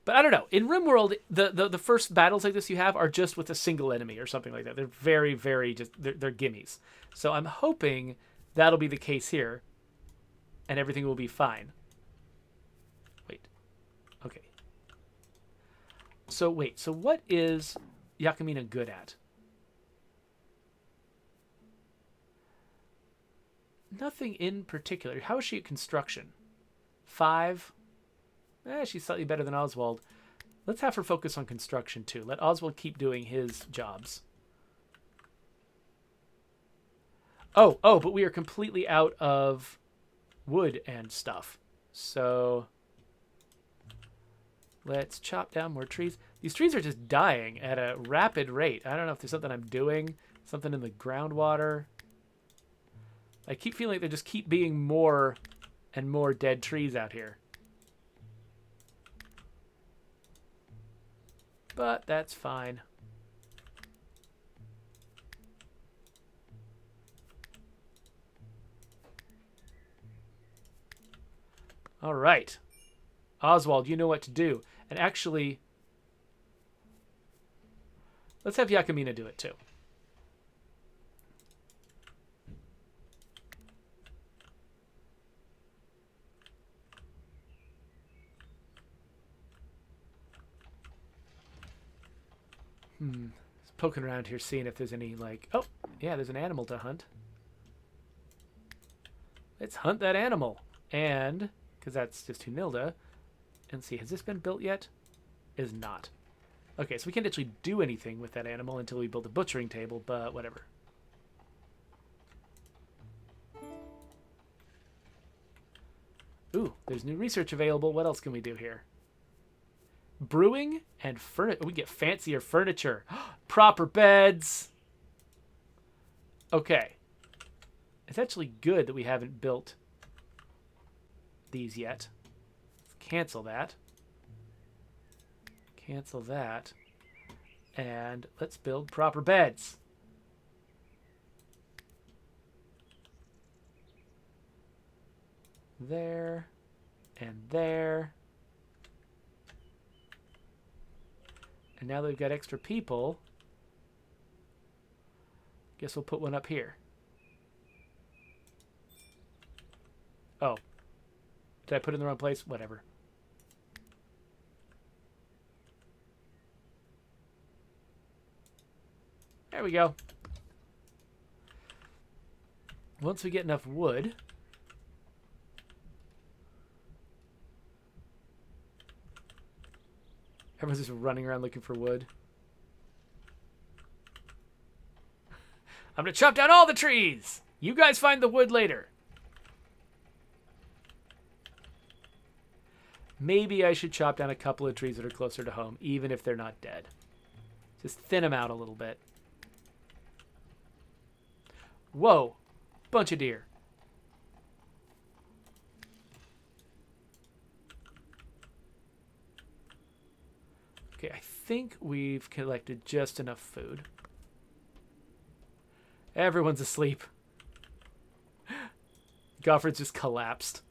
Speaker 1: I don't know. In RimWorld, the first battles like this you have are just with a single enemy or something like that. They're very, very they're gimmies. So I'm hoping that'll be the case here, and everything will be fine. Wait. Okay. So what is Yakamina good at? Nothing in particular. How is she at construction? 5. She's slightly better than Oswald. Let's have her focus on construction too. Let Oswald keep doing his jobs. Oh, but we are completely out of wood and stuff. So let's chop down more trees. These trees are just dying at a rapid rate. I don't know if there's something I'm doing, something in the groundwater. I keep feeling like there just keep being more and more dead trees out here. But that's fine. All right. Oswald, you know what to do. And actually, let's have Yakamina do it too. Just poking around here, seeing if there's any, like... Oh, yeah, there's an animal to hunt. Let's hunt that animal. And, because that's just Hunilda. And see, has this been built yet? Is not. Okay, so we can't actually do anything with that animal until we build a butchering table, but whatever. Ooh, there's new research available. What else can we do here? Brewing and furniture. We get fancier furniture. Proper beds. Okay. It's actually good that we haven't built these yet. Let's cancel that. Cancel that. And let's build proper beds. There. And there. And now that we've got extra people, guess we'll put one up here. Oh. Did I put it in the wrong place? Whatever. There we go. Once we get enough wood, Everyone's just running around looking for wood. I'm gonna chop down all the trees! You guys find the wood later. Maybe I should chop down a couple of trees that are closer to home, even if they're not dead. Just thin them out a little bit. Whoa. Bunch of deer. Okay, I think we've collected just enough food. Everyone's asleep. Goffred's just collapsed.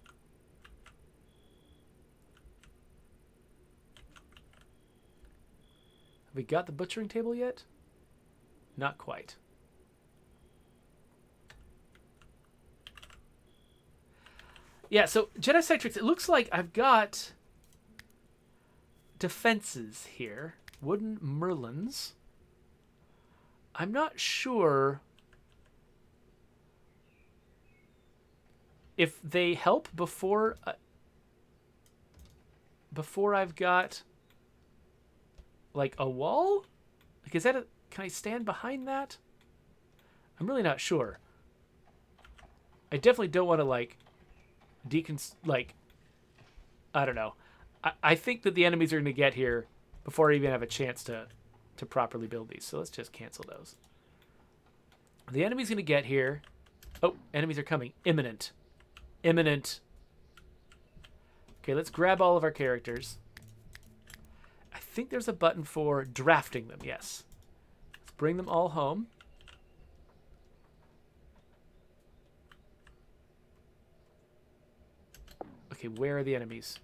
Speaker 1: Have we got the butchering table yet? Not quite. Yeah, so Jedi Sectrix, it looks like I've got defenses here. Wooden merlins. I'm not sure if they help before I've got like a wall. Like, is that a? Can I stand behind that? I'm really not sure. I definitely don't want to like I don't know. I think that the enemies are going to get here before I even have a chance to properly build these. So let's just cancel those. The enemy's going to get here. Oh, enemies are coming. Imminent. Imminent. Okay, let's grab all of our characters. I think there's a button for drafting them. Yes. Let's bring them all home. Okay, where are the enemies?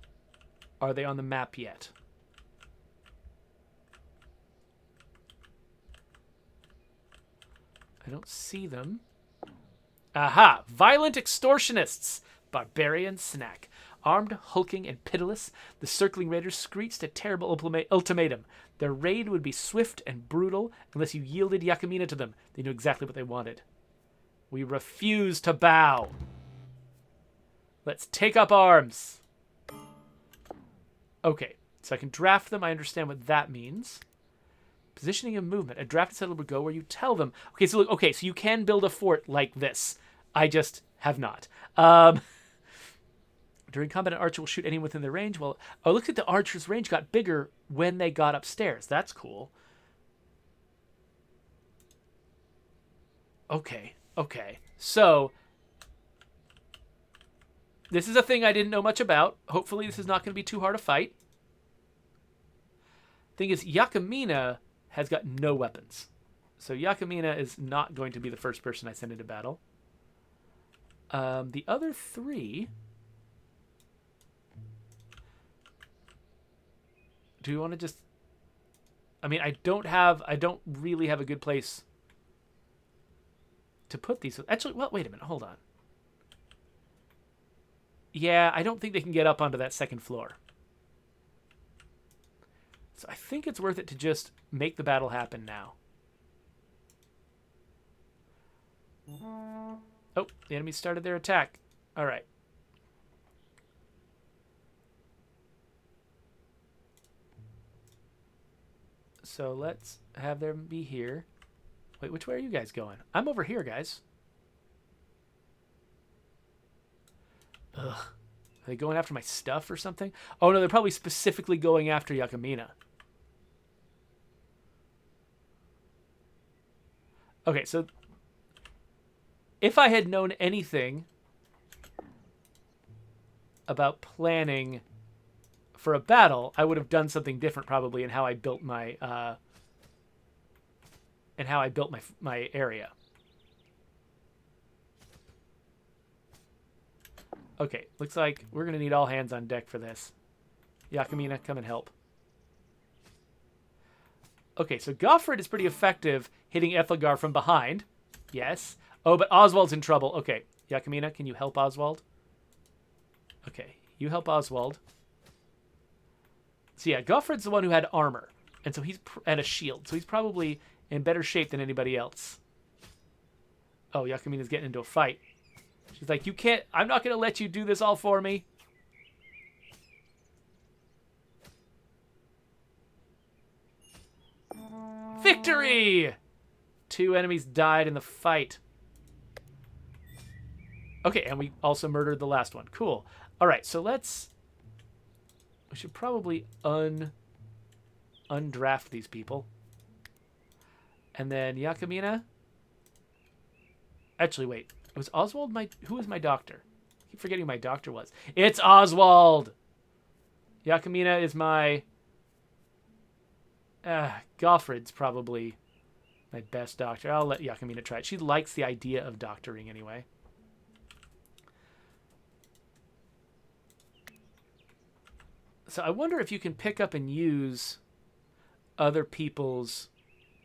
Speaker 1: Are they on the map yet? I don't see them. Aha! Violent extortionists! Barbarian snack. Armed, hulking, and pitiless, the circling raiders screeched a terrible ultimatum. Their raid would be swift and brutal unless you yielded Yakamina to them. They knew exactly what they wanted. We refuse to bow. Let's take up arms. Okay, so I can draft them. I understand what that means. Positioning and movement. A drafted settler would go where you tell them. Okay, so look. Okay, so you can build a fort like this. I just have not. During combat, an archer will shoot anyone within their range. Well, oh, it looks like the archer's range got bigger when they got upstairs. That's cool. Okay, okay. So this is a thing I didn't know much about. Hopefully this is not going to be too hard to fight. Thing is, Yakamina has got no weapons. So Yakamina is not going to be the first person I send into battle. The other three... Do you want to just... I mean, I don't really have a good place to put these. Actually, well, wait a minute. Hold on. Yeah, I don't think they can get up onto that second floor. So I think it's worth it to just make the battle happen now. Oh, the enemy started their attack. All right. So let's have them be here. Wait, which way are you guys going? I'm over here, guys. Ugh. Are they going after my stuff or something? Oh, no, they're probably specifically going after Yakamina. Okay, so if I had known anything about planning for a battle, I would have done something different probably in how I built my my area. Okay, looks like we're gonna need all hands on deck for this. Yakamina, come and help. Okay, so Goffred is pretty effective hitting Ethelgar from behind. Yes. Oh, but Oswald's in trouble. Okay, Yakamina, can you help Oswald? Okay, you help Oswald. So yeah, Goffred's the one who had armor, and so and a shield, so he's probably in better shape than anybody else. Oh, Yakamina's getting into a fight. She's like, you can't... I'm not going to let you do this all for me. 2 enemies died in the fight. Okay, and we also murdered the last one. Cool. All right, so let's... We should probably undraft these people. And then Yakamina. Actually, wait. Was Oswald my... Who was my doctor? I keep forgetting who my doctor was. It's Oswald! Yakamina is my... Goffred's probably my best doctor. I'll let Yakamina try it. She likes the idea of doctoring anyway. So I wonder if you can pick up and use other people's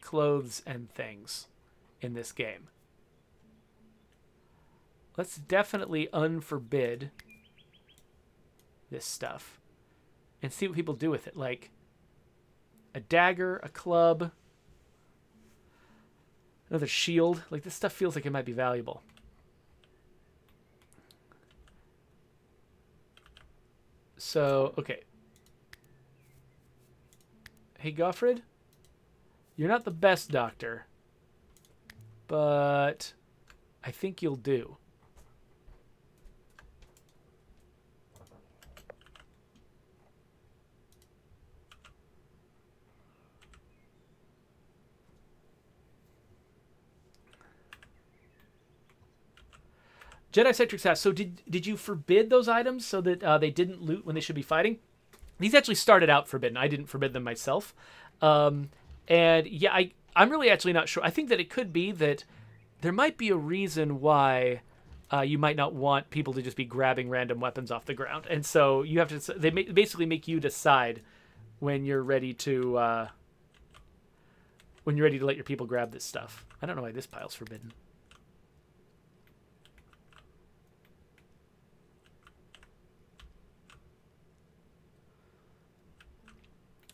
Speaker 1: clothes and things in this game. Let's definitely unforbid this stuff and see what people do with it. Like a dagger, a club, another shield. Like, this stuff feels like it might be valuable. So, okay. Hey, Goffred, you're not the best doctor, but I think you'll do. Jedi Citrix asks, so did you forbid those items so that they didn't loot when they should be fighting? These actually started out forbidden. I didn't forbid them myself. And yeah, I'm really actually not sure. I think that it could be that there might be a reason why you might not want people to just be grabbing random weapons off the ground. And so you have to, they basically make you decide when you're ready to let your people grab this stuff. I don't know why this pile's forbidden.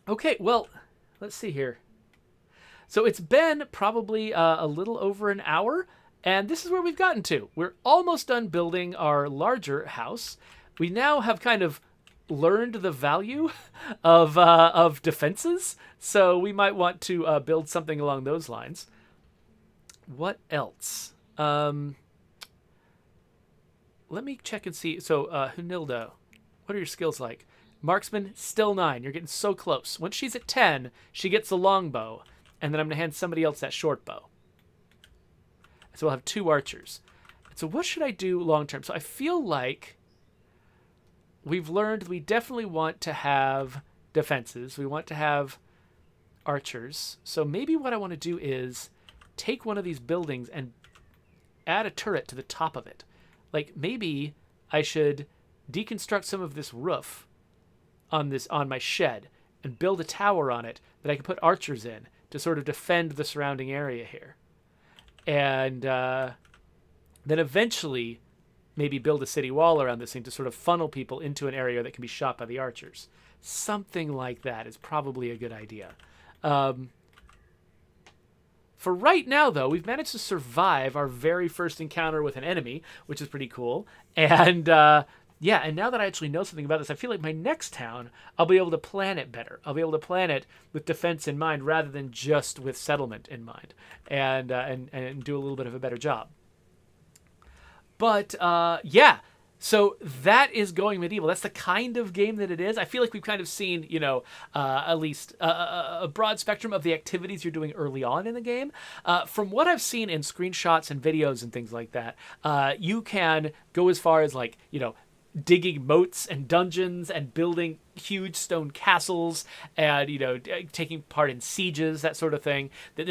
Speaker 1: Okay, well, let's see here. So it's been probably a little over an hour, and this is where we've gotten to. We're almost done building our larger house. We now have kind of learned the value of defenses, so we might want to build something along those lines. What else? Let me check and see. So, Hunilda, what are your skills like? Marksman, still 9. You're getting so close. Once she's at 10, she gets the longbow, and then I'm going to hand somebody else that short bow. So we'll have 2 archers. So what should I do long term? So I feel like we've learned we definitely want to have defenses. We want to have archers. So maybe what I want to do is take one of these buildings and add a turret to the top of it. Like, maybe I should deconstruct some of this roof on my shed and build a tower on it that I can put archers in to sort of defend the surrounding area here. And then eventually maybe build a city wall around this thing to sort of funnel people into an area that can be shot by the archers. Something like that is probably a good idea. For right now, though, we've managed to survive our very first encounter with an enemy, which is pretty cool. And yeah, and now that I actually know something about this, I feel like my next town, I'll be able to plan it better. I'll be able to plan it with defense in mind rather than just with settlement in mind, and do a little bit of a better job. But yeah, so that is Going Medieval. That's the kind of game that it is. I feel like we've kind of seen, you know, at least a broad spectrum of the activities you're doing early on in the game. From what I've seen in screenshots and videos and things like that, you can go as far as, like, you know, digging moats and dungeons and building huge stone castles and, you know, taking part in sieges, that sort of thing. That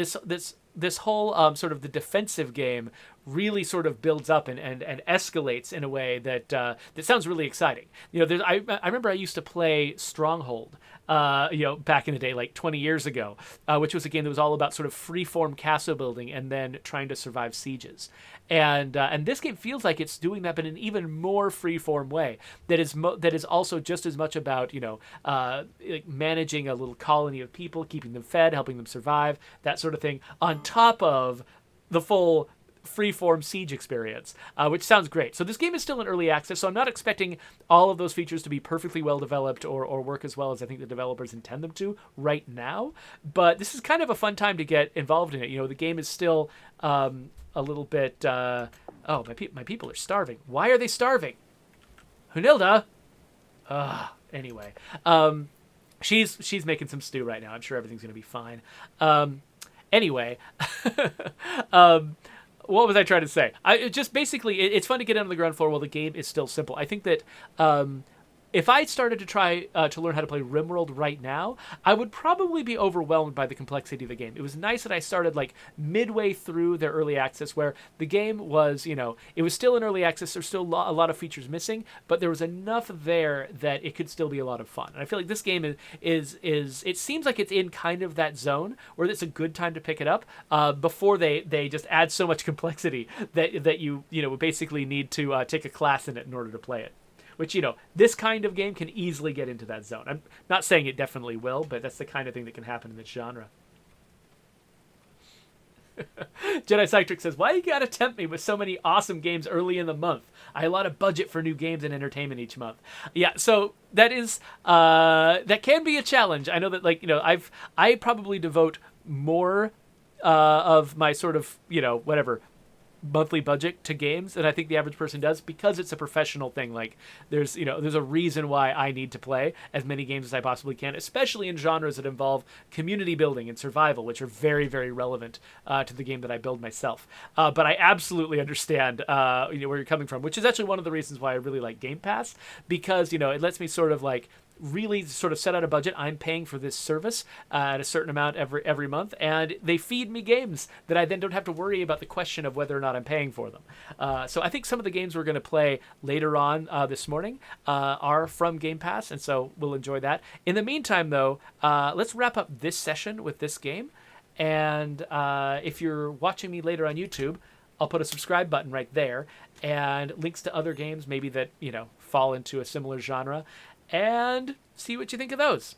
Speaker 1: this whole sort of the defensive game really sort of builds up and escalates in a way that that sounds really exciting. You know, I remember I used to play Stronghold, you know, back in the day, like 20 years ago, which was a game that was all about sort of freeform castle building and then trying to survive sieges. And this game feels like it's doing that, but in an even more freeform way. That is also just as much about, you know, like managing a little colony of people, keeping them fed, helping them survive, that sort of thing, on top of the full freeform siege experience, which sounds great. So this game is still in early access, so I'm not expecting all of those features to be perfectly well developed or work as well as I think the developers intend them to right now. But this is kind of a fun time to get involved in it. The game is still a little bit. Oh, my people are starving. Why are they starving? Hunilda. Anyway, she's making some stew right now. I'm sure everything's gonna be fine. Anyway, what was I trying to say? It's fun to get on the ground floor while the game is still simple. I think that if I started to try to learn how to play RimWorld right now, I would probably be overwhelmed by the complexity of the game. It was nice that I started like midway through their early access, where the game was, it was still in early access. There's still a lot of features missing, but there was enough there that it could still be a lot of fun. And I feel like this game is it seems like it's in kind of that zone where it's a good time to pick it up before they just add so much complexity that you basically need to take a class in it in order to play it. Which, this kind of game can easily get into that zone. I'm not saying it definitely will, but that's the kind of thing that can happen in this genre. Jedi Cytric says, why you gotta tempt me with so many awesome games early in the month? I allot a budget for new games and entertainment each month. Yeah, so that is, that can be a challenge. I know that, I probably devote more of my sort of, whatever, monthly budget to games than I think the average person does, because it's a professional thing. Like there's a reason why I need to play as many games as I possibly can, especially in genres that involve community building and survival, which are very, very relevant to the game that I build myself. But I absolutely understand where you're coming from, which is actually one of the reasons why I really like Game Pass, because it lets me sort of really sort of set out a budget. I'm paying for this service at a certain amount every month, and they feed me games that I then don't have to worry about the question of whether or not I'm paying for them. So I think some of the games we're going to play later on this morning are from Game Pass, and so we'll enjoy that. In the meantime, though, let's wrap up this session with this game. And if you're watching me later on YouTube, I'll put a subscribe button right there and links to other games maybe that fall into a similar genre, and see what you think of those.